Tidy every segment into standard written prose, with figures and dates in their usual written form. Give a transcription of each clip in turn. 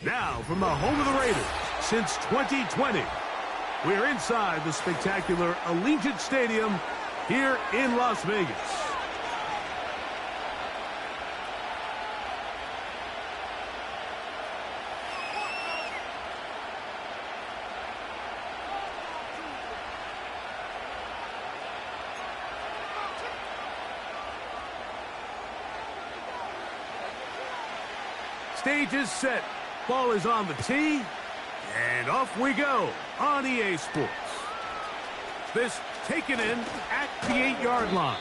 Now, from the home of the Raiders, since 2020, we're inside the spectacular Allegiant Stadium here in Las Vegas. Stage is set. Ball is on the tee. And off we go on EA Sports. This taken in at the 8-yard line.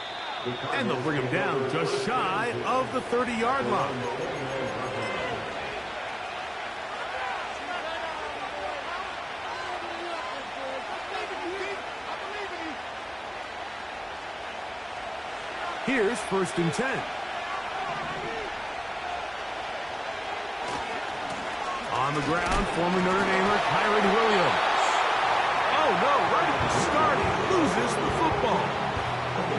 And they'll bring him down just shy of the 30-yard line. Here's 1st and 10. On the ground, former Notre Damer Kyren Williams. Oh, no, right at the start, he loses the football.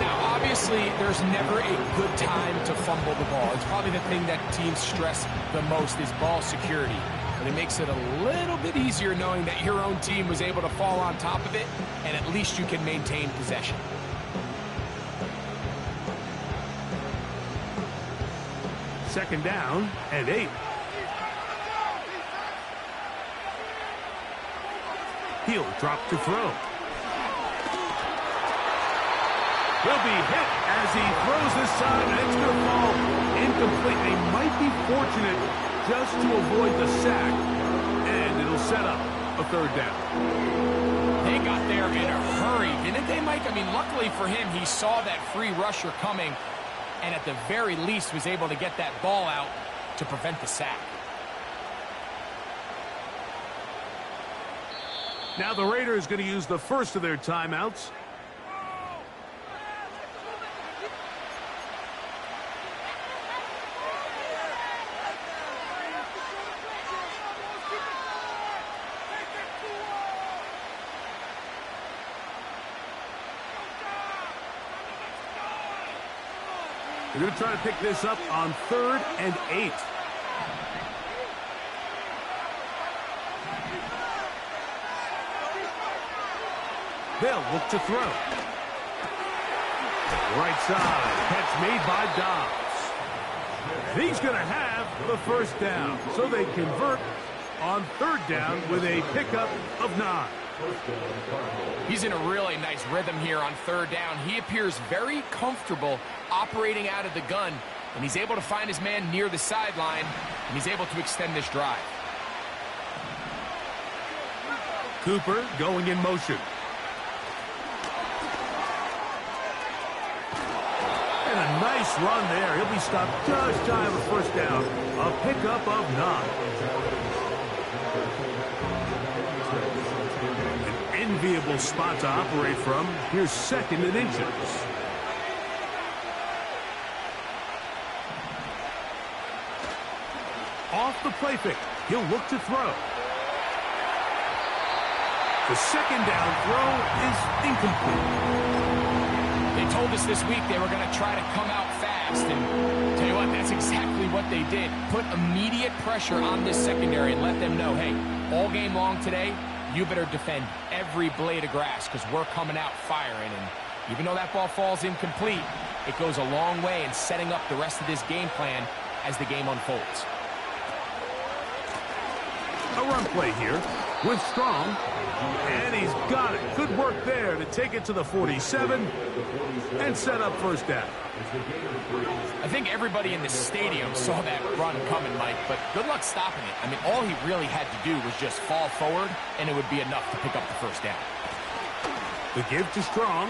Now, obviously, there's never a good time to fumble the ball. It's probably the thing that teams stress the most is ball security. But it makes it a little bit easier knowing that your own team was able to fall on top of it, and at least you can maintain possession. Second down and 8. He'll drop to throw. He'll be hit as he throws this time, and it's going to fall incomplete. They might be fortunate just to avoid the sack, and it'll set up a 3rd down. They got there in a hurry, didn't they, Mike? I mean, luckily for him, he saw that free rusher coming, and at the very least was able to get that ball out to prevent the sack. Now the Raiders going to use the first of their timeouts. They're going to try to pick this up on 3rd and 8. They'll look to throw. Right side, catch made by Dobbs. He's going to have the 1st down, so they convert on 3rd down with a pickup of 9. He's in a really nice rhythm here on 3rd down. He appears very comfortable operating out of the gun, and he's able to find his man near the sideline, and he's able to extend this drive. Cooper going in motion. And a nice run there. He'll be stopped just shy of a 1st down. A pickup of 9. An enviable spot to operate from. Here's 2nd and inches. Off the play fake. He'll look to throw. The 2nd down throw is incomplete. They told us this week they were going to try to come out fast, and tell you what, that's exactly what they did. Put immediate pressure on this secondary and let them know, hey, all game long today, you better defend every blade of grass because we're coming out firing. And even though that ball falls incomplete, it goes a long way in setting up the rest of this game plan as the game unfolds. A run play here with Strong, and he's got it. Good work there to take it to the 47 and set up 1st down. I think everybody in the stadium saw that run coming, Mike, but good luck stopping it. I mean, all he really had to do was just fall forward, and it would be enough to pick up the 1st down. The give to Strong,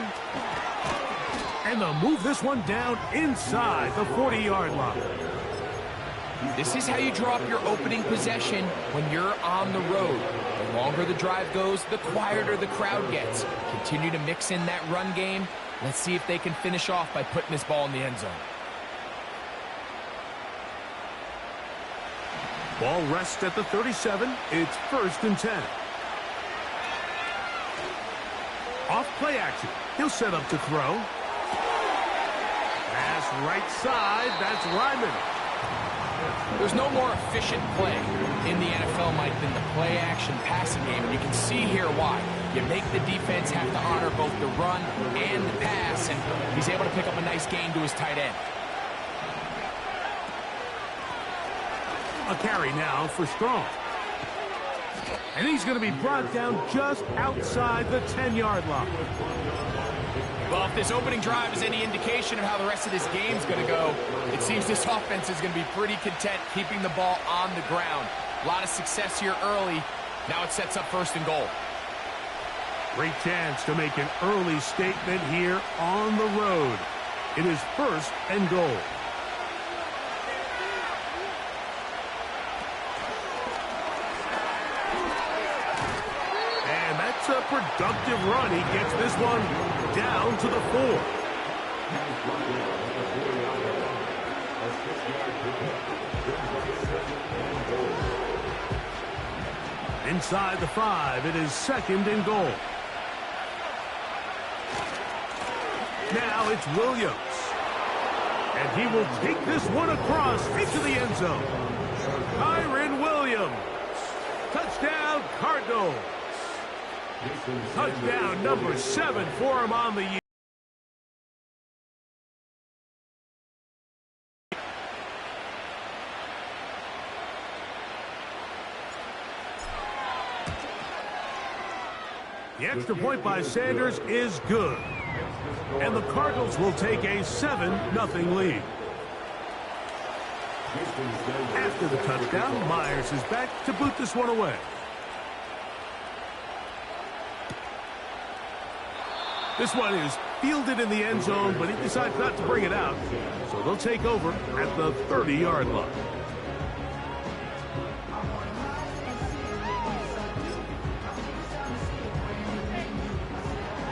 and they'll move this one down inside the 40-yard line. This is how you draw up your opening possession when you're on the road. The longer the drive goes, the quieter the crowd gets. Continue to mix in that run game. Let's see if they can finish off by putting this ball in the end zone. Ball rests at the 37. It's 1st and 10. Off play action. He'll set up to throw. Pass right side. That's Ryman. There's no more efficient play in the NFL, Mike, than the play-action passing game, and you can see here why. You make the defense have to honor both the run and the pass, and he's able to pick up a nice gain to his tight end. A carry now for Strong. And he's going to be brought down just outside the 10-yard line. Well, if this opening drive is any indication of how the rest of this game is going to go, it seems this offense is going to be pretty content keeping the ball on the ground. A lot of success here early. Now it sets up 1st and goal. Great chance to make an early statement here on the road. It is 1st and goal. And that's a productive run. He gets this one down to the 4. Inside the 5, it is 2nd and goal. Now it's Williams. And he will take this one across into the end zone. Kyron Williams. Touchdown, Cardinals. Touchdown number 7 for him on the year. The extra point by Sanders is good. And the Cardinals will take a 7-0 lead. After the touchdown, Myers is back to boot this one away. This one is fielded in the end zone, but he decides not to bring it out. So they'll take over at the 30-yard line.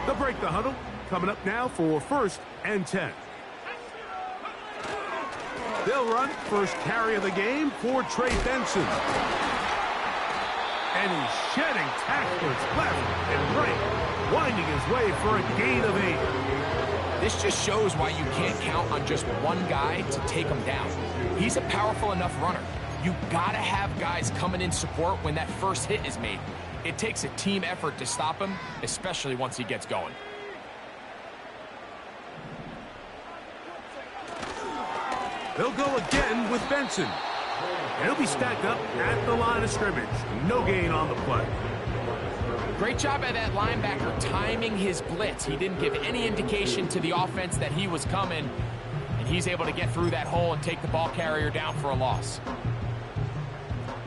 They'll break the huddle. Coming up now for 1st and 10. They'll run first carry of the game for Trey Benson. And he's shedding tacklers left and right, winding his way for a gain of 8. This just shows why you can't count on just one guy to take him down. He's a powerful enough runner. You gotta have guys coming in support when that first hit is made. It takes a team effort to stop him, especially once he gets going. They'll go again with Benson. And he'll be stacked up at the line of scrimmage. No gain on the play. Great job by that linebacker timing his blitz. He didn't give any indication to the offense that he was coming. And he's able to get through that hole and take the ball carrier down for a loss.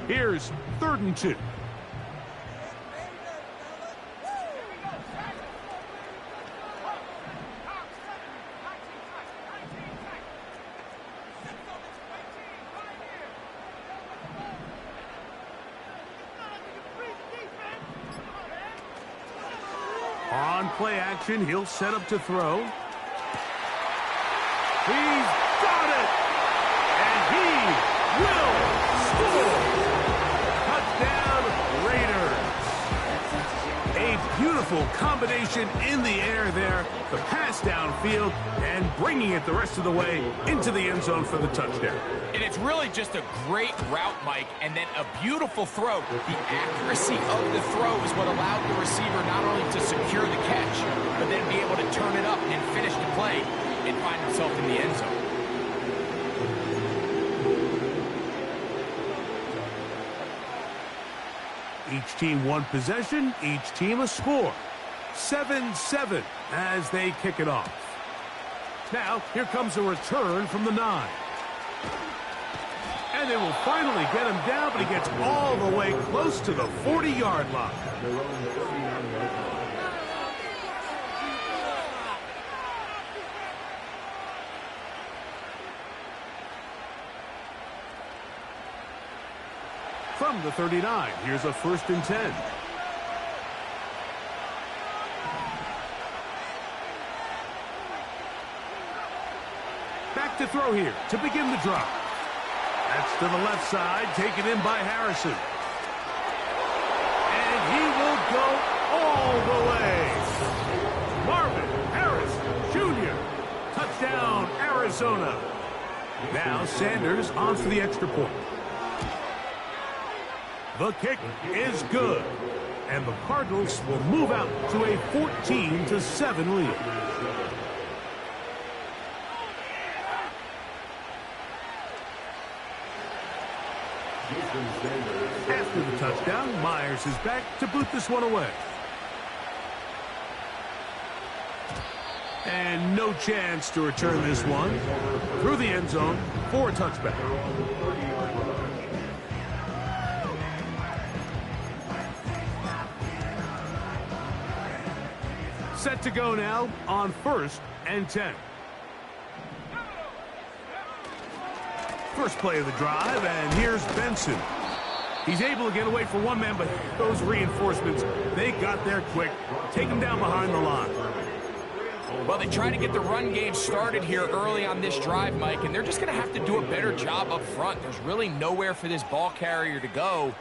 Here's 3rd and 2. On play action, he'll set up to throw. He's got it! And he will score! Touchdown, Raiders! A beautiful combination in the air there. The pass downfield and bringing it the rest of the way into the end zone for the touchdown. And it's really just a great route, Mike, and then a beautiful throw. The accuracy of the throw is what allowed the receiver not only to secure the catch, but then be able to turn it up and finish the play and find himself in the end zone. Each team one possession, each team a score. 7-7 as they kick it off. Now, here comes a return from the 9. And they will finally get him down, but he gets all the way close to the 40-yard line. From the 39, here's a 1st and 10. Back to throw here to begin the drive. That's to the left side, taken in by Harrison. And he will go all the way. Marvin Harrison Jr. Touchdown, Arizona. Now Sanders on for the extra point. The kick is good. And the Cardinals will move out to a 14-7 lead. After the touchdown, Myers is back to boot this one away. And no chance to return this one through the end zone for a touchback. Set to go now on 1st and 10. First play of the drive, and here's Benson. He's able to get away from one man, but those reinforcements, they got there quick. Take him down behind the line. Well, they try to get the run game started here early on this drive, Mike, and they're just going to have to do a better job up front. There's really nowhere for this ball carrier to go.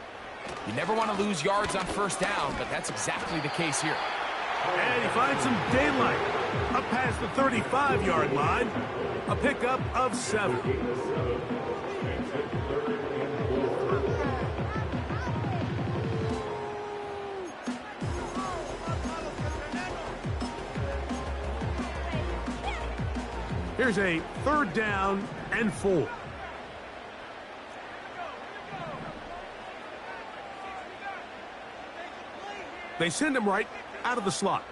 You never want to lose yards on 1st down, but that's exactly the case here. And he finds some daylight. Up past the 35-yard line. A pickup of 7. Here's a 3rd down and 4. They send him right out of the slot.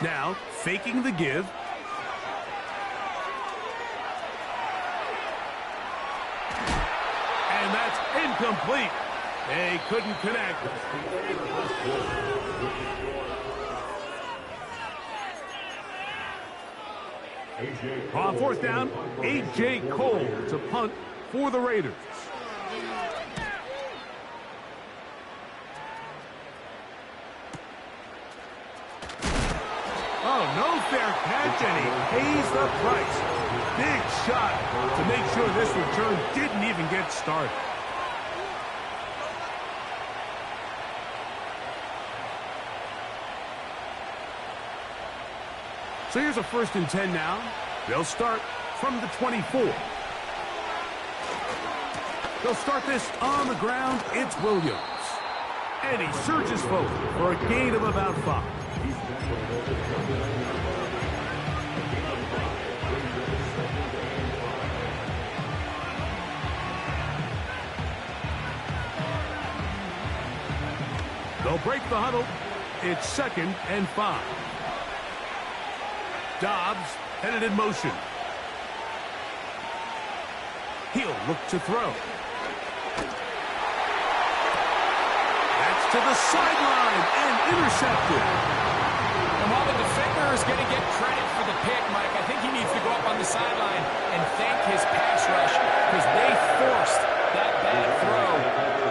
Now, faking the give. And that's incomplete. They couldn't connect. On 4th down, A.J. Cole to punt for the Raiders. Oh, no fair catch, and he pays the price. Big shot to make sure this return didn't even get started. So here's a 1st and 10 now. They'll start from the 24. They'll start this on the ground. It's Williams. And he surges forward for a gain of about 5. They'll break the huddle. It's 2nd and 5. Dobbs headed in motion. He'll look to throw. That's to the sideline and intercepted. And while the defender is going to get credit for the pick, Mike, I think he needs to go up on the sideline and thank his pass rush because they forced that bad throw.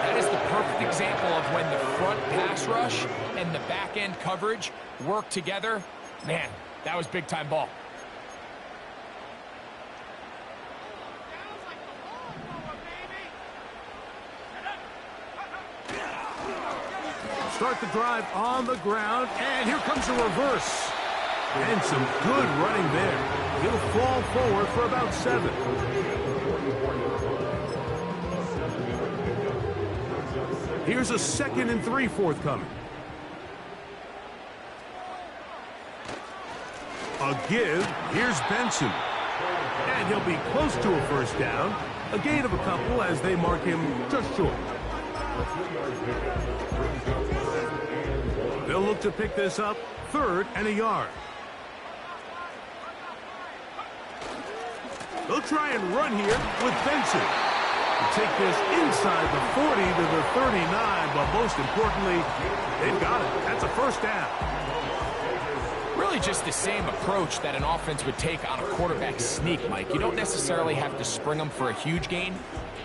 That is the perfect example of when the front pass rush and the back end coverage work together. Man, that was big-time ball. Start the drive on the ground, and here comes a reverse. And some good running there. He'll fall forward for about 7. Here's a 2nd and 3 forthcoming. A give. Here's Benson. And he'll be close to a 1st down. A gain of a couple as they mark him just short. They'll look to pick this up 3rd and a yard. They'll try and run here with Benson. To take this inside the 40 to the 39, but most importantly, they've got it. That's a 1st down. Really just the same approach that an offense would take on a quarterback sneak, Mike. You don't necessarily have to spring them for a huge gain.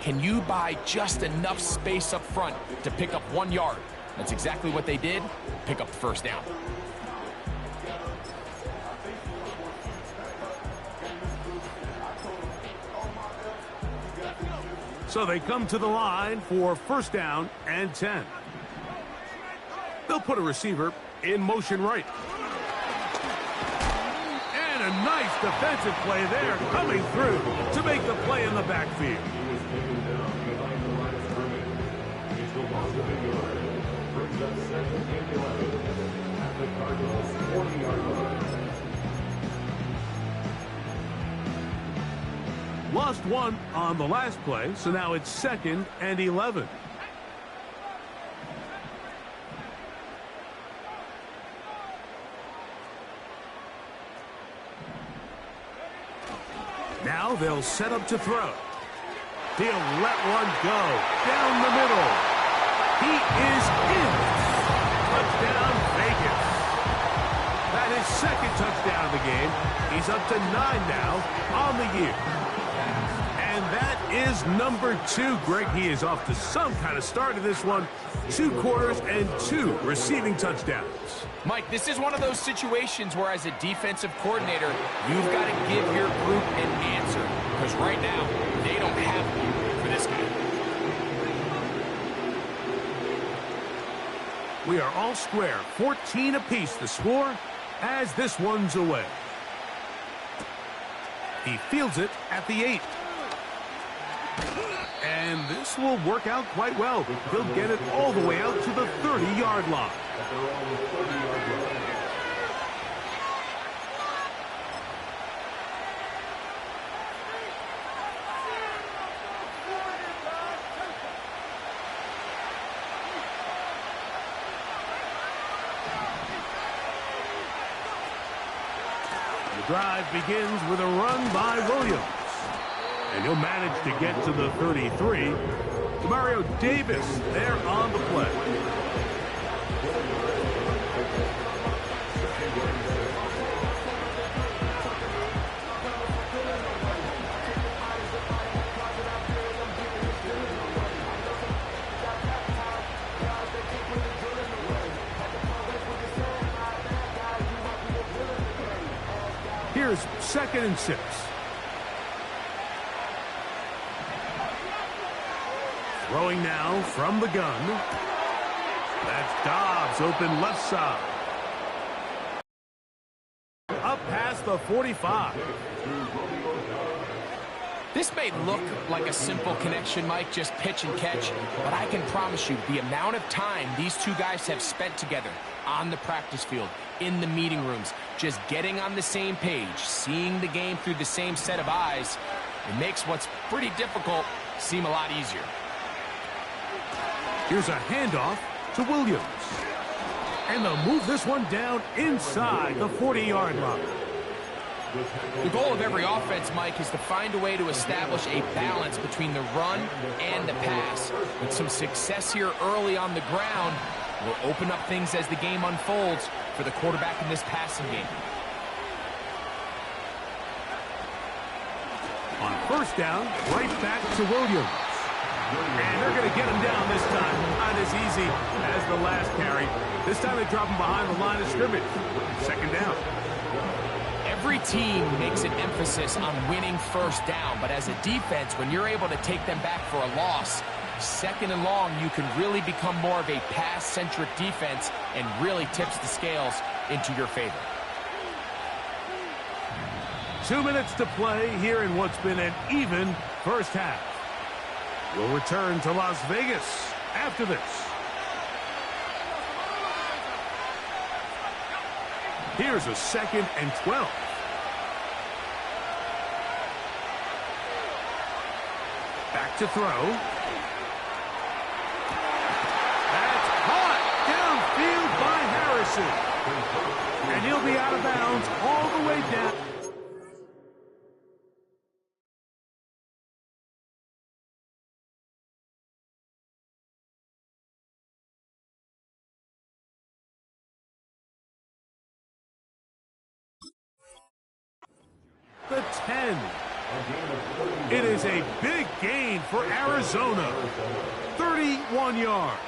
Can you buy just enough space up front to pick up 1 yard? That's exactly what they did. Pick up the 1st down. So they come to the line for 1st down and 10. They'll put a receiver in motion right. And And a nice defensive play there, coming through to make the play in the backfield. Lost one on the last play, so now it's 2nd and 11. Now they'll set up to throw. He'll let one go down the middle. He is in. Touchdown, Vegas. That is 2nd touchdown of the game. He's up to 9 now on the year. And that is number 2. Greg, he is off to some kind of start in this one. 2 quarters and 2 receiving touchdowns. Mike, this is one of those situations where as a defensive coordinator, you've got to give your group an answer. Because right now, they don't have one for this guy. We are all square. 14 apiece the score as this one's away. He fields it at the 8. And this will work out quite well. He'll get it all the way out to the 30-yard line. The drive begins with a run by Williams. And he'll manage to get to the 33. Mario Davis there on the play. Here's 2nd and 6. Throwing now from the gun. That's Dobbs open left side. Up past the 45. This may look like a simple connection, Mike, just pitch and catch, but I can promise you the amount of time these two guys have spent together on the practice field, in the meeting rooms, just getting on the same page, seeing the game through the same set of eyes, it makes what's pretty difficult seem a lot easier. Here's a handoff to Williams. And they'll move this one down inside the 40-yard line. The goal of every offense, Mike, is to find a way to establish a balance between the run and the pass. With some success here early on the ground, will open up things as the game unfolds for the quarterback in this passing game. On 1st down, right back to Williams. And they're going to get him down this time. Not as easy as the last carry. This time they drop him behind the line of scrimmage. 2nd down. Every team makes an emphasis on winning 1st down, but as a defense, when you're able to take them back for a loss, 2nd and long, you can really become more of a pass-centric defense and really tips the scales into your favor. 2 minutes to play here in what's been an even first half. We'll return to Las Vegas after this. Here's a 2nd and 12. Back to throw. That's caught downfield by Harrison. And he'll be out of bounds all the way down. The 10. It is a big gain for Arizona. 31 yards.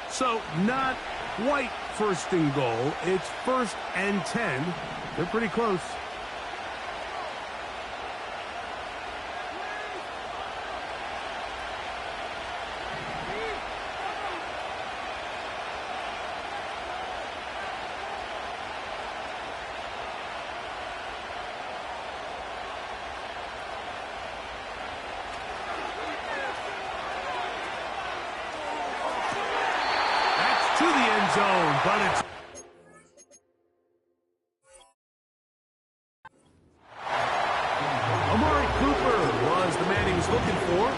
So not quite 1st and goal. It's 1st and 10. They're pretty close. end zone, but it's... Amari Cooper was the man he was looking for,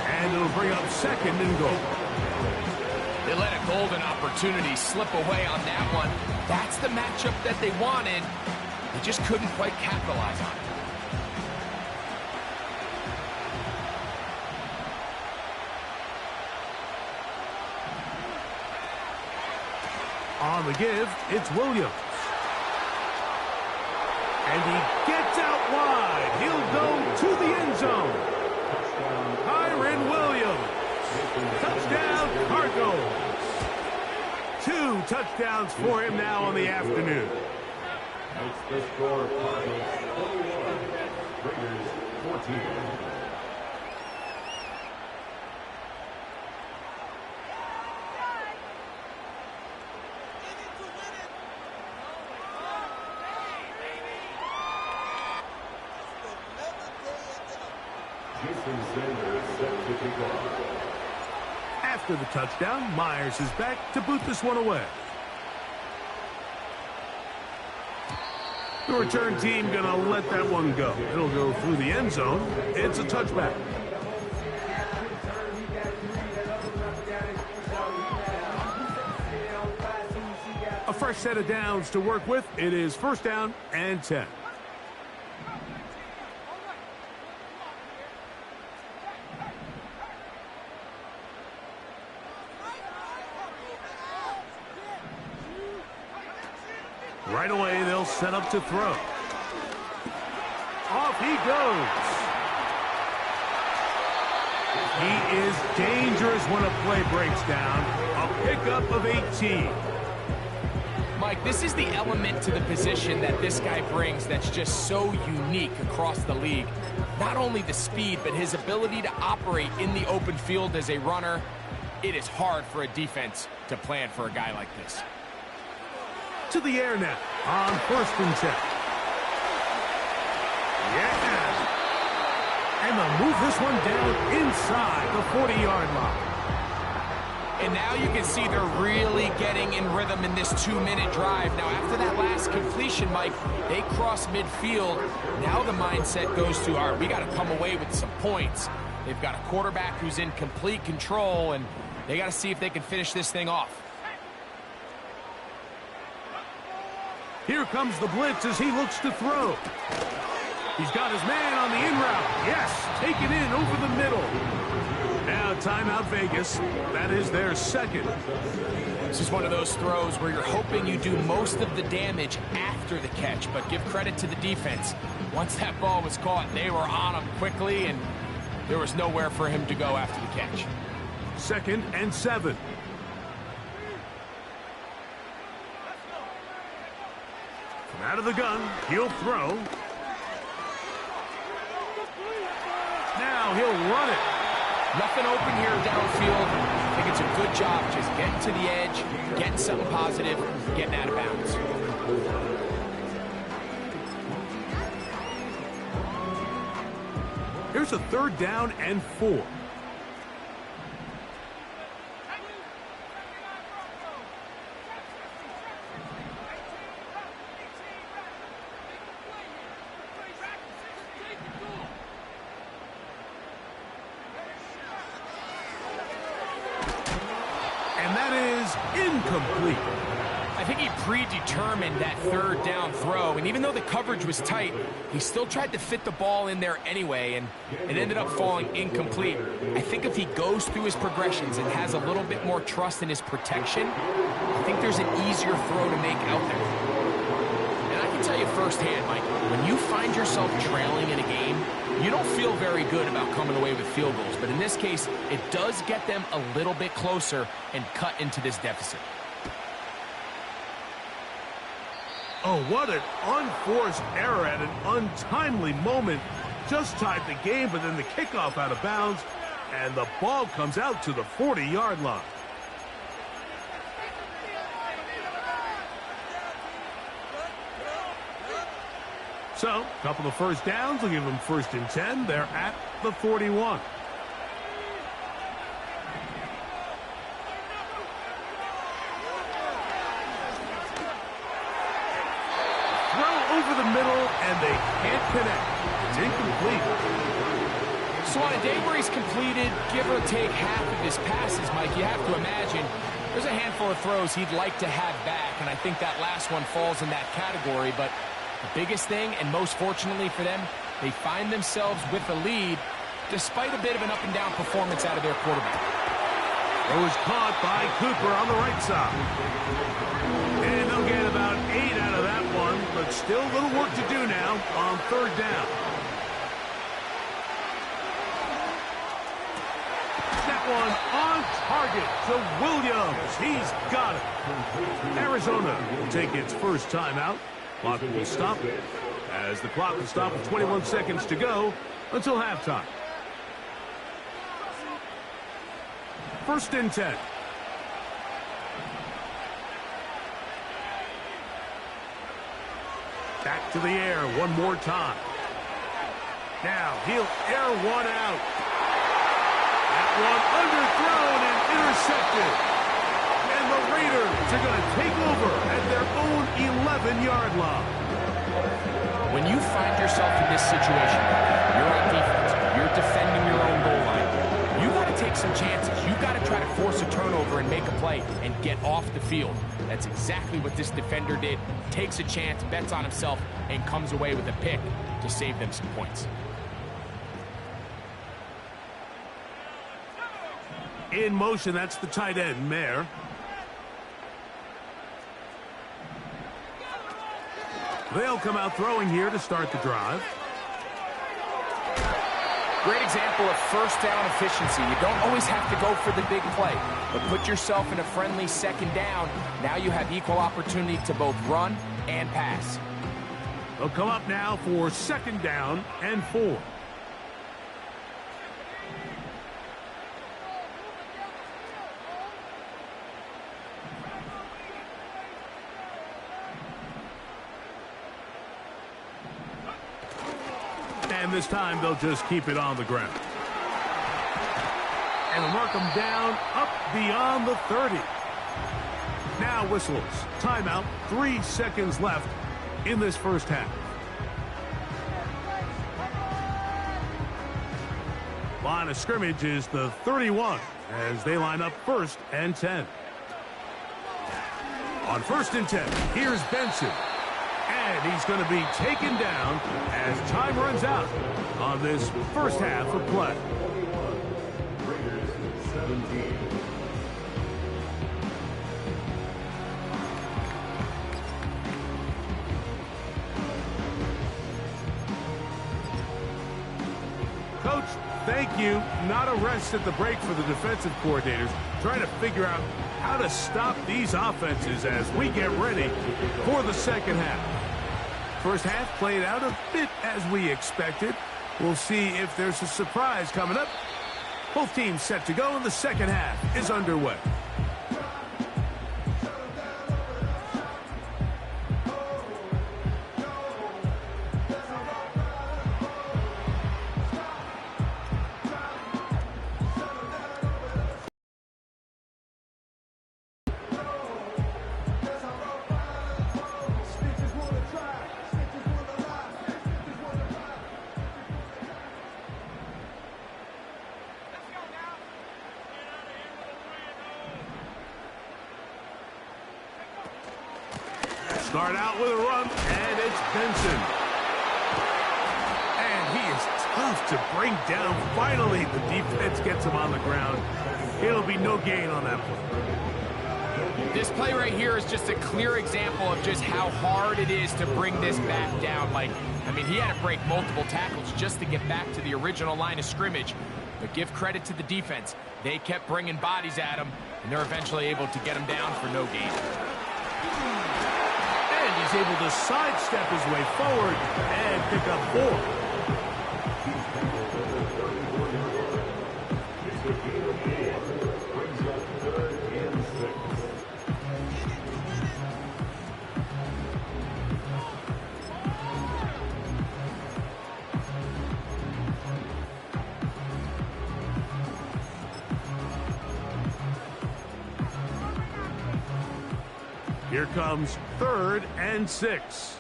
and it'll bring up second and goal. They let a golden opportunity slip away on that one. That's the matchup that they wanted. They just couldn't quite capitalize on it. On the give, it's Williams. And he gets out wide. He'll go to the end zone. Kyren Williams. Touchdown, Cardinals. 2 touchdowns for him now on the afternoon. Makes the score Cardinals 21, Raiders 14. After the touchdown, Myers is back to boot this one away. The return team gonna let that one go. It'll go through the end zone. It's a touchback. A fresh set of downs to work with. It is first down and 10. Right away, they'll set up to throw. Off he goes. He is dangerous when a play breaks down. A pickup of 18. Mike, this is the element to the position that this guy brings that's just so unique across the league. Not only the speed, but his ability to operate in the open field as a runner. It is hard for a defense to plan for a guy like this. To the air now on first and 10. Yeah. And they'll move this one down inside the 40-yard line. And now you can see they're really getting in rhythm in this 2-minute drive. Now, after that last completion, Mike, they cross midfield. Now the mindset goes to, all right, we got to come away with some points. They've got a quarterback who's in complete control, and they got to see if they can finish this thing off. Here comes the blitz as he looks to throw. He's got his man on the in route. Yes, taken in over the middle. Now timeout Vegas. That is their second. This is one of those throws where you're hoping you do most of the damage after the catch, but give credit to the defense. Once that ball was caught, they were on him quickly, and there was nowhere for him to go after the catch. 2nd and 7. From out of the gun, he'll throw. Now he'll run it. Nothing open here downfield. I think it's a good job just getting to the edge, getting something positive, getting out of bounds. Here's a 3rd down and 4. And that is incomplete. I think he predetermined that 3rd down throw, and even though the coverage was tight, he still tried to fit the ball in there anyway, and it ended up falling incomplete. I think if he goes through his progressions and has a little bit more trust in his protection, I think there's an easier throw to make out there. And I can tell you firsthand, Mike, when you find yourself trailing in a game, you don't feel very good about coming away with field goals, but in this case, it does get them a little bit closer and cut into this deficit. Oh, what an unforced error at an untimely moment. Just tied the game, but then the kickoff out of bounds, and the ball comes out to the 40-yard line. So, a couple of first downs will give them 1st and 10. They're at the 41. middle, and they can't connect. It's incomplete. So on a day where he's completed, give or take half of his passes, Mike, you have to imagine there's a handful of throws he'd like to have back, and I think that last one falls in that category. But the biggest thing, and most fortunately for them, they find themselves with a lead despite a bit of an up-and-down performance out of their quarterback. It was caught by Cooper on the right side. And they'll get about 8 out of that one, but still a little work to do now on third down. That one on target to Williams. He's got it. Arizona will take its first timeout. Clock will stop as the clock will stop with 21 seconds to go until halftime. First and 10. Back to the air one more time. Now he'll air one out. That one underthrown and intercepted. And the Raiders are going to take over at their own 11-yard line. When you find yourself in this situation, you're on defense, you're defending your own goal line, you got to take some chances. You got to try to force a turnover and make a play and get off the field. That's exactly what this defender did. Takes a chance, bets on himself, and comes away with a pick to save them some points. In motion, that's the tight end, Mayer. They'll come out throwing here to start the drive. Great example of first down efficiency. You don't always have to go for the big play, but put yourself in a friendly second down. Now you have equal opportunity to both run and pass. They'll come up now for second down and 4. And this time they'll just keep it on the ground. And they'll mark them down up beyond the 30. Now whistles. Timeout. 3 seconds left in this first half. Line of scrimmage is the 31 as they line up first and 10. On first and 10, here's Benson. And he's going to be taken down as time runs out on this first half of play. Raiders 17. Coach, thank you. Not a rest at the break for the defensive coordinators, trying to figure out how to stop these offenses as we get ready for the second half. First half played out a bit as we expected. We'll see if there's a surprise coming up. Both teams set to go, and the second half is underway. Start out with a run, and it's Benson. And he is tough to bring down. Finally, the defense gets him on the ground. It'll be no gain on that play. This play right here is just a clear example of just how hard it is to bring this back down. Like, I mean, he had to break multiple tackles just to get back to the original line of scrimmage. But give credit to the defense. They kept bringing bodies at him, and they're eventually able to get him down for no gain. He's able to sidestep his way forward and pick up 4. Here comes 3rd and 6.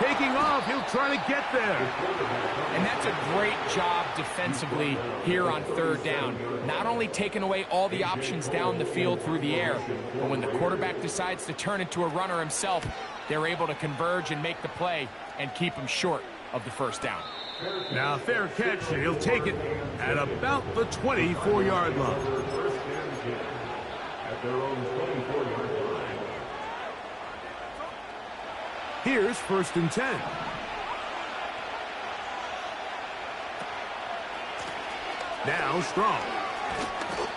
taking off. He'll try to get there. And that's a great job defensively here on third down. Not only taking away all the options down the field through the air, but when the quarterback decides to turn into a runner himself, they're able to converge and make the play and keep him short of the first down. Now fair catch, and he'll take it at about the 24-yard line. First and 10 at their own 24-yard line. Here's first and 10. Now Strong.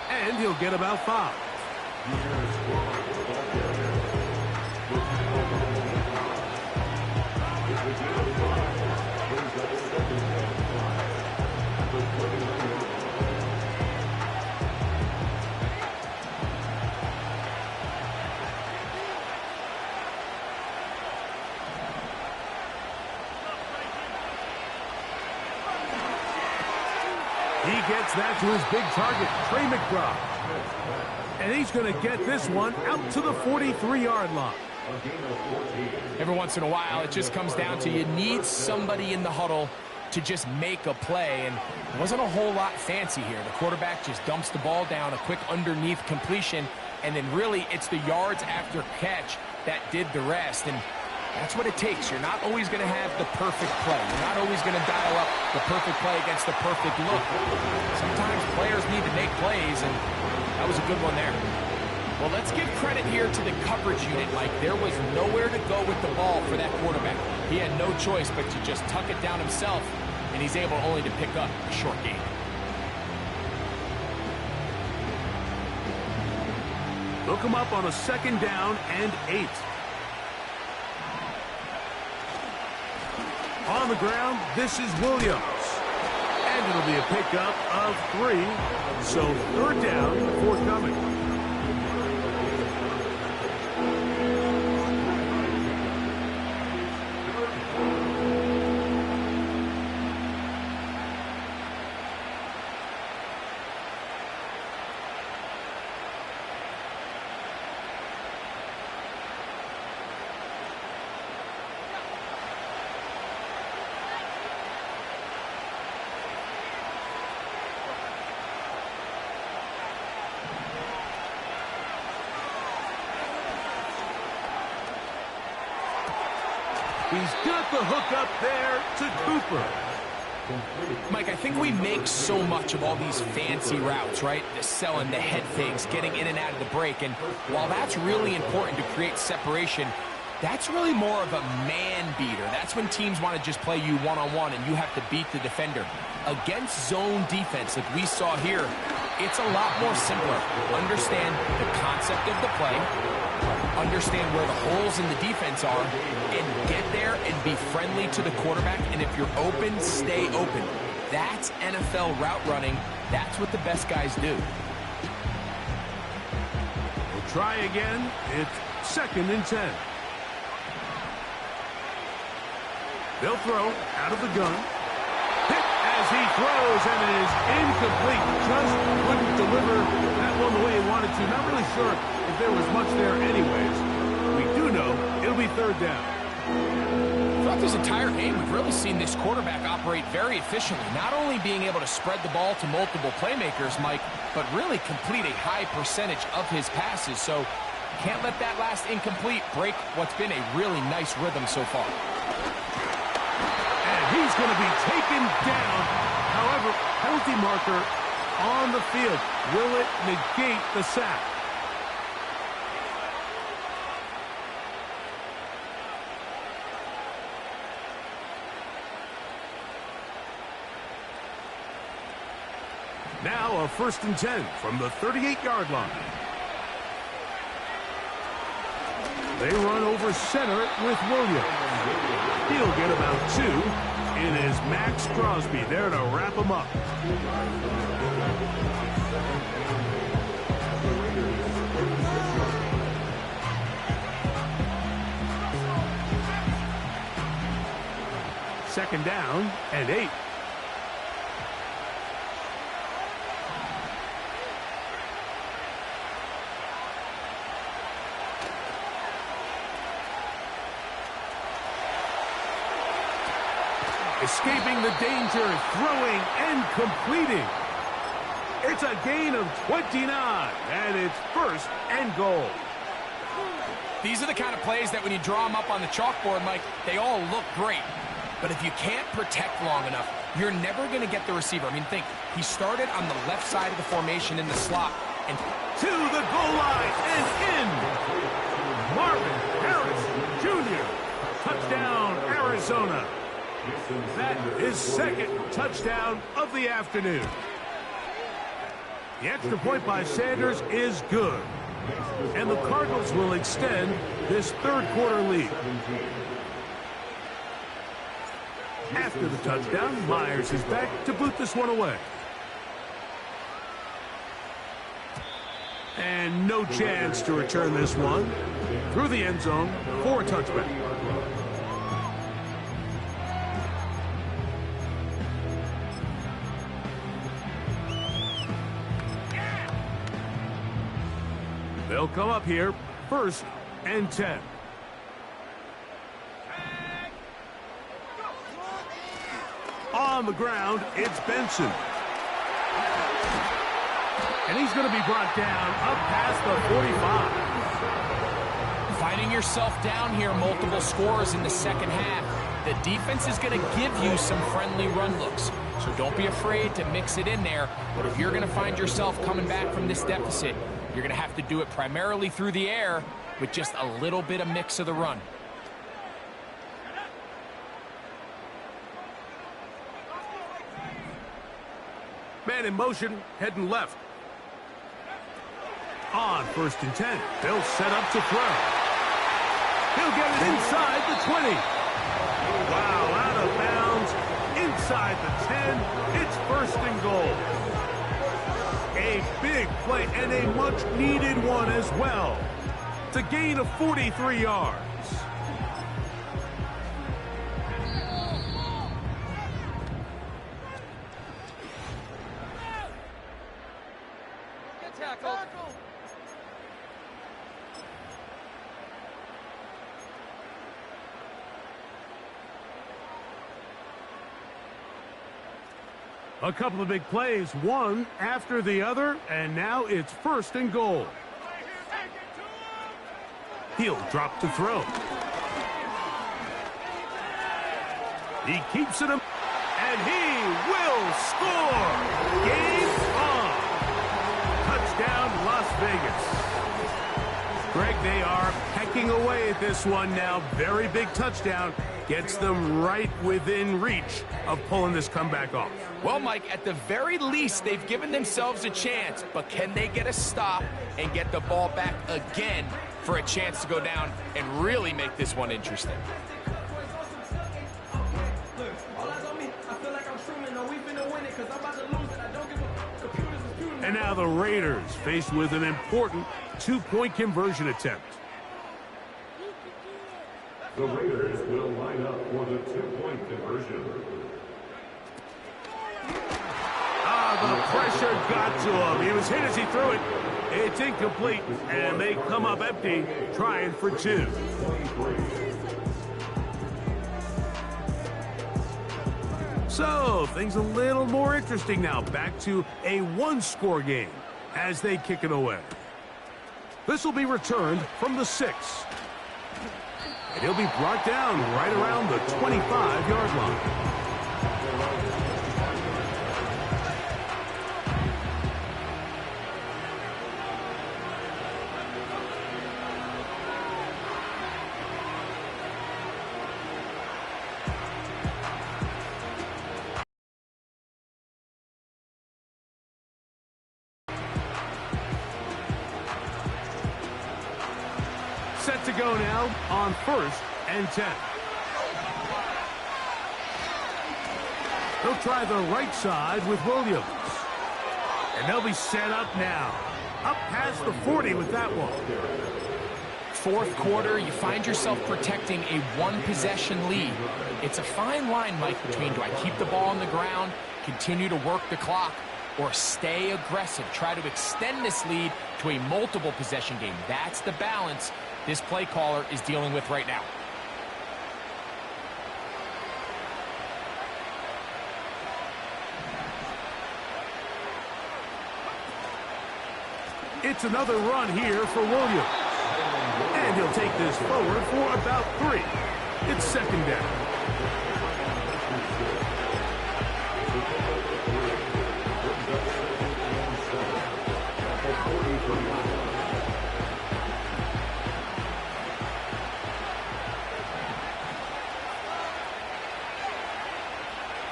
And he'll get about 5. He gets that to his big target, Trey McBride. And he's going to get this one out to the 43-yard line. Every once in a while, it just comes down to you need somebody in the huddle to just make a play, and it wasn't a whole lot fancy here. The quarterback just dumps the ball down, a quick underneath completion, and then really it's the yards after catch that did the rest, and that's what it takes. You're not always going to have the perfect play. You're not always going to dial up the perfect play against the perfect look. Sometimes players need to make plays, and that was a good one there. Well, let's give credit here to the coverage unit, Mike. There was nowhere to go with the ball for that quarterback. He had no choice but to just tuck it down himself, and he's able only to pick up a short gain. Look him up on a 2nd down and 8. On the ground, this is Williams. And it'll be a pickup of 3. So 3rd down forthcoming. He's got the hook up there to Cooper. Mike, I think we make so much of all these fancy routes, right? The selling, the head fakes, getting in and out of the break. And while that's really important to create separation, that's really more of a man beater. That's when teams want to just play you one-on-one and you have to beat the defender. Against zone defense like we saw here, it's a lot more simpler. Understand the concept of the play, understand where the holes in the defense are, and get there and be friendly to the quarterback. And if you're open, stay open. That's NFL route running. That's what the best guys do. We'll try again. It's 2nd and 10. They'll throw out of the gun. Hit as he throws, and it is incomplete. Just couldn't deliver that one the way he wanted to. Not really sure if there was much there anyways. We do know it'll be 3rd down. Throughout this entire game, we've really seen this quarterback operate very efficiently. Not only being able to spread the ball to multiple playmakers, Mike, but really complete a high percentage of his passes. So can't let that last incomplete break what's been a really nice rhythm so far. He's going to be taken down. However, penalty marker on the field. Will it negate the sack? Now a 1st and 10 from the 38-yard line. They run over center with Williams. He'll get about 2. It is Max Crosby there to wrap him up. Second down and 8. Escaping the danger, throwing and completing. It's a gain of 29, and it's first and goal. These are the kind of plays that when you draw them up on the chalkboard, Mike, they all look great. But if you can't protect long enough, you're never going to get the receiver. I mean, think, he started on the left side of the formation in the slot. And to the goal line and in. Marvin Harris Jr. Touchdown, Arizona. That is second touchdown of the afternoon. The extra point by Sanders is good. And the Cardinals will extend this third quarter lead. After the touchdown, Myers is back to boot this one away. And no chance to return this one through the end zone for a touchback. They'll come up here, first and 10. On the ground, it's Benson. And he's going to be brought down up past the 45. Finding yourself down here, multiple scores in the second half. The defense is going to give you some friendly run looks. So don't be afraid to mix it in there. But if you're going to find yourself coming back from this deficit, you're going to have to do it primarily through the air with just a little bit of mix of the run. Man in motion, heading left. On first and 10, they'll set up to throw. He'll get it inside the 20. Wow, out of bounds, inside the 10. It's first and goal. A big play and a much-needed one as well. It's a gain of 43 yards. Get tackled. A couple of big plays, one after the other, and now it's first and goal. He'll drop to throw. He keeps it, and he will score. Game on. Touchdown, Las Vegas. Greg, they are pecking away at this one now. Very big touchdown. Gets them right within reach of pulling this comeback off. Well, Mike, at the very least, they've given themselves a chance, but can they get a stop and get the ball back again for a chance to go down and really make this one interesting? And now the Raiders faced with an important two-point conversion attempt. The Raiders will line up for the two-point conversion. The pressure got to him. He was hit as he threw it. It's incomplete, and they come up empty, trying for two. So, things a little more interesting now. Back to a one-score game as they kick it away. This will be returned from the 6. And he'll be brought down right around the 25-yard line. Set to go now on first and 10. They'll try the right side with Williams. And they'll be set up now. Up past the 40 with that one. Fourth quarter, you find yourself protecting a one-possession lead. It's a fine line, Mike, between do I keep the ball on the ground, continue to work the clock, or stay aggressive, try to extend this lead to a multiple possession game. That's the balance this play caller is dealing with right now. It's another run here for Williams. And he'll take this forward for about 3. It's second down.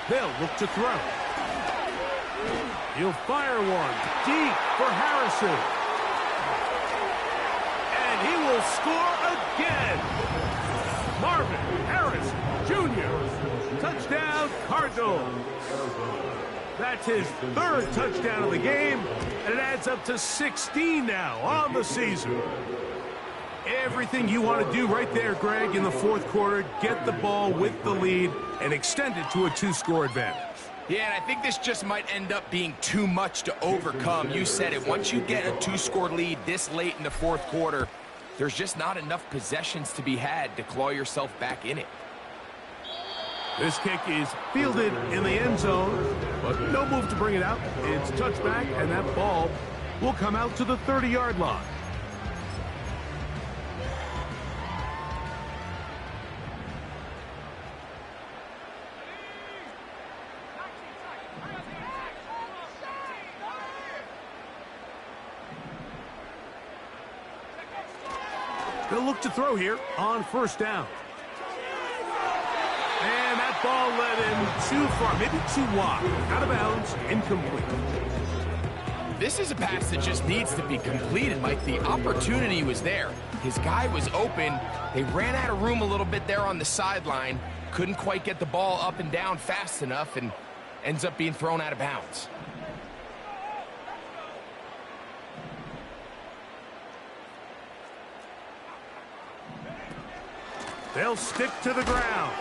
They'll look to throw. He'll fire one deep for Harrison. And he will score again. Marvin Harrison Jr. Touchdown, Cardinals. That's his 3rd touchdown of the game, and it adds up to 16 now on the season. Everything you want to do right there, Greg, in the 4th quarter, get the ball with the lead and extend it to a 2-score advantage. Yeah, and I think this just might end up being too much to overcome. You said it. Once you get a 2-score lead this late in the 4th quarter, there's just not enough possessions to be had to claw yourself back in it. This kick is fielded in the end zone, but no move to bring it out. It's touchback, and that ball will come out to the 30-yard line. They'll look to throw here on 1st down. And that ball led him too far, maybe too wide. Out of bounds, incomplete. This is a pass that just needs to be completed, Mike. The opportunity was there. His guy was open. They ran out of room a little bit there on the sideline. Couldn't quite get the ball up and down fast enough, and ends up being thrown out of bounds. They'll stick to the ground.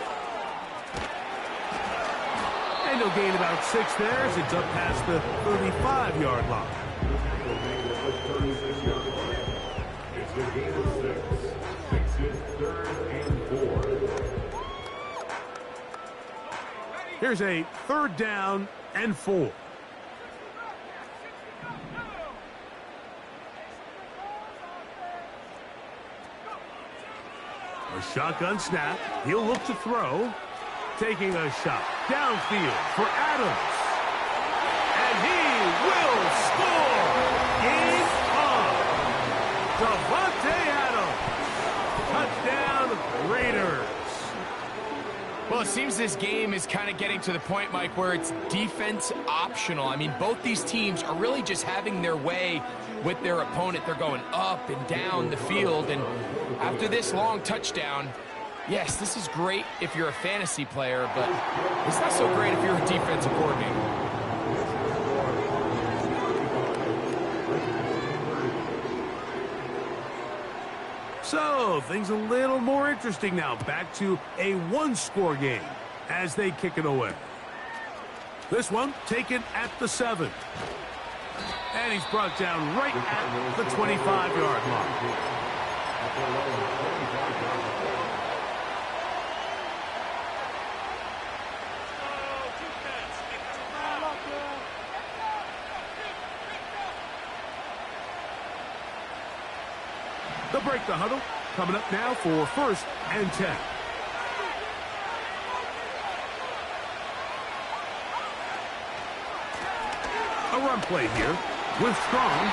And he'll gain about 6 there as it's up past the 35-yard line. It's a gain of 6. Makes it 3rd and 4. Here's a 3rd down and 4. A shotgun snap. He'll look to throw. Taking a shot downfield for Adams. And he will score. Game on. Davante Adams. Touchdown, Raiders. Well, it seems this game is kind of getting to the point, Mike, where it's defense optional. I mean, both these teams are really just having their way with their opponent. They're going up and down the field, and after this long touchdown, yes, this is great if you're a fantasy player, but it's not so great if you're a defensive coordinator. So, things a little more interesting now. Back to a 1-score game as they kick it away. This one taken at the 7. And he's brought down right at the 25-yard line. They'll break the huddle. Coming up now for 1st and 10. A run play here with Strong.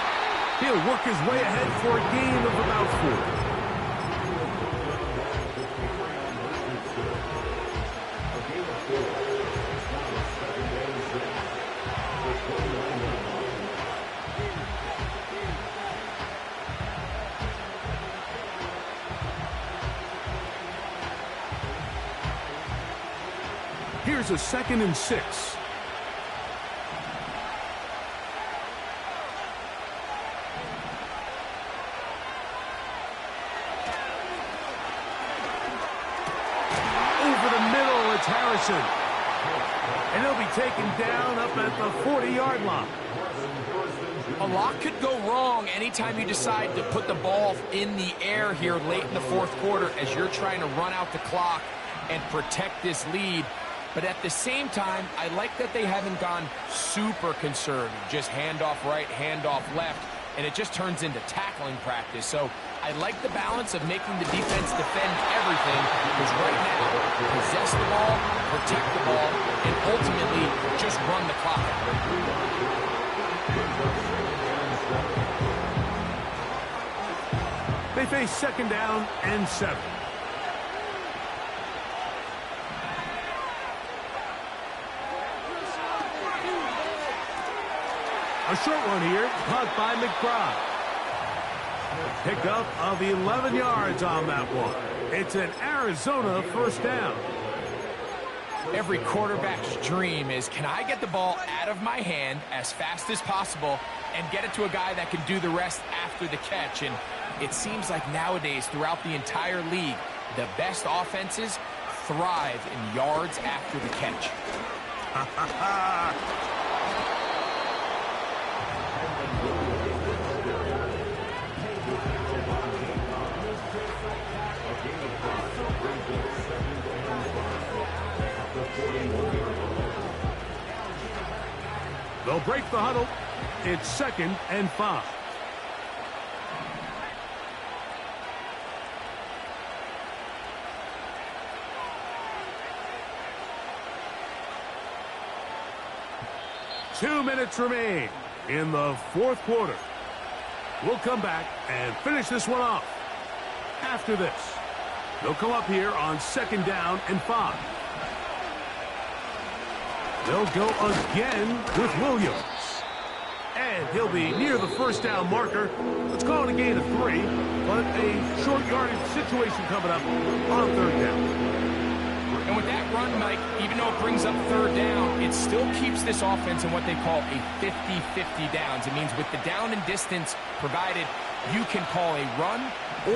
He'll work his way ahead for a gain of about 4. Here's a 2nd and 6. Over the middle, it's Harrison. And he'll be taken down up at the 40-yard line. A lot could go wrong anytime you decide to put the ball in the air here late in the 4th quarter as you're trying to run out the clock and protect this lead. But at the same time, I like that they haven't gone super conservative. Just handoff right, handoff left. and it just turns into tackling practice. So I like the balance of making the defense defend everything, because right now, possess the ball, protect the ball, and ultimately just run the clock out. They face second down and 7. A short one here, caught by McBride. Pickup of 11 yards on that one. It's an Arizona first down. Every quarterback's dream is, can I get the ball out of my hand as fast as possible and get it to a guy that can do the rest after the catch? And it seems like nowadays, throughout the entire league, the best offenses thrive in yards after the catch. They'll break the huddle. It's 2nd and 5. Two minutes remain in the 4th quarter. We'll come back and finish this one off. After this, they'll come up here on 2nd down and 5. They'll go again with Williams. And he'll be near the first down marker. Let's call it a gain of 3, but a short yardage situation coming up on 3rd down. And with that run, Mike, even though it brings up 3rd down, it still keeps this offense in what they call a 50-50 downs. It means with the down and distance provided, you can call a run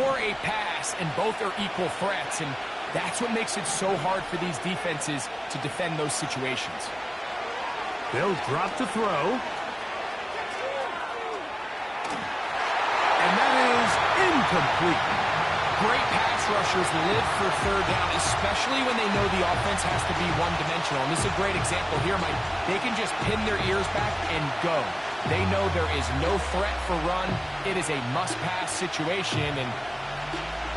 or a pass, and both are equal threats. And that's what makes it so hard for these defenses to defend those situations. They'll drop to throw. And that is incomplete. Great pass rushers live for 3rd down, especially when they know the offense has to be one-dimensional. And this is a great example here, Mike. They can just pin their ears back and go. They know there is no threat for run. It is a must-pass situation, and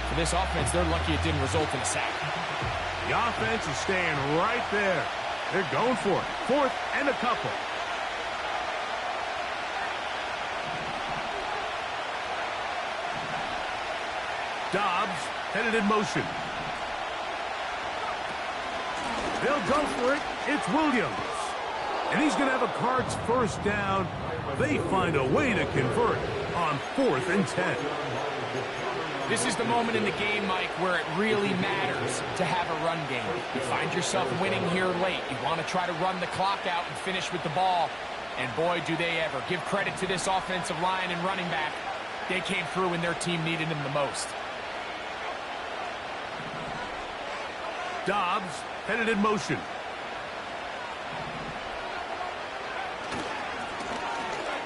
for this offense, they're lucky it didn't result in a sack. The offense is staying right there. They're going for it. 4th and a couple. Dobbs headed in motion. They'll go for it. It's Williams. And he's going to have a Cards first down. They find a way to convert on 4th and 10. This is the moment in the game, Mike, where it really matters to have a run game. You find yourself winning here late. You want to try to run the clock out and finish with the ball. And boy, do they ever. Give credit to this offensive line and running back. They came through when their team needed them the most. Dobbs headed in motion.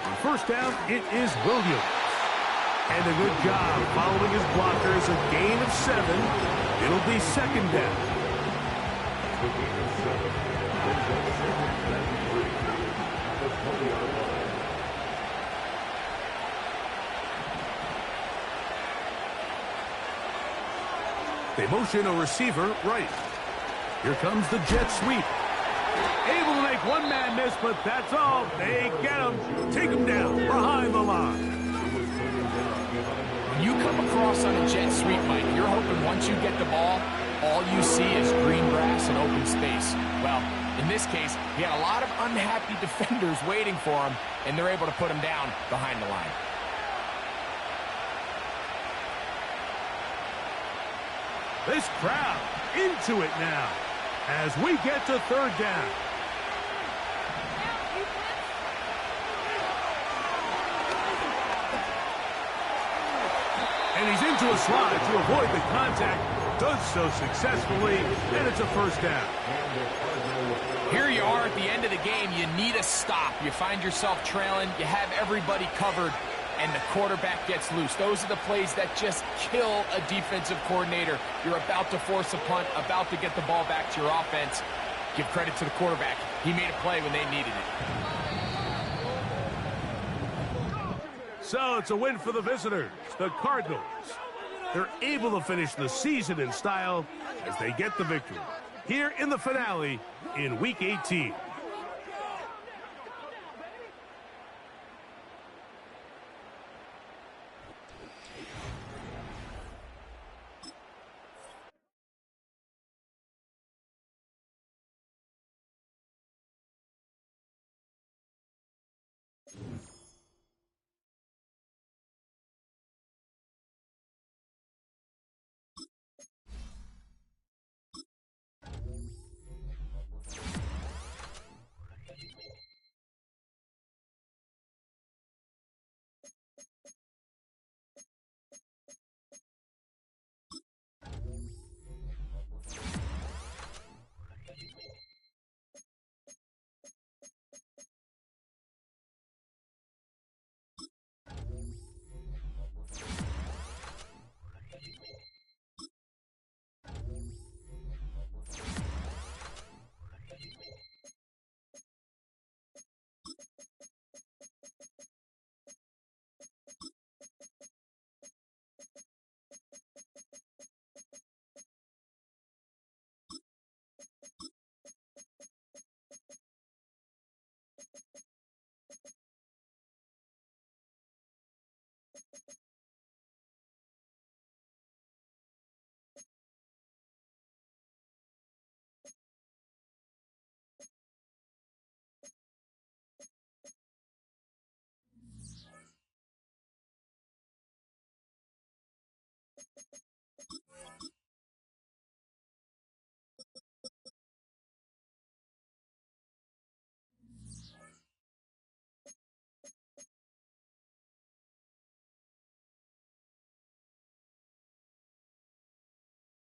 On first down, it is Williams. And a good job following his blockers. A gain of 7. It'll be 2nd down. They motion a receiver right. Here comes the jet sweep. Able to make one man miss, but that's all. They get him. Take him down behind the line. When you come across on a jet sweep, Mike, you're hoping once you get the ball, all you see is green grass and open space. Well, in this case, he had a lot of unhappy defenders waiting for him, and they're able to put him down behind the line. This crowd into it now as we get to 3rd down. And he's into a slide to avoid the contact. Does so successfully, and it's a first down. Here you are at the end of the game. You need a stop. You find yourself trailing. You have everybody covered, and the quarterback gets loose. Those are the plays that just kill a defensive coordinator. You're about to force a punt, about to get the ball back to your offense. Give credit to the quarterback. He made a play when they needed it. So it's a win for the visitors, the Cardinals. They're able to finish the season in style as they get the victory here in the finale in Week 18.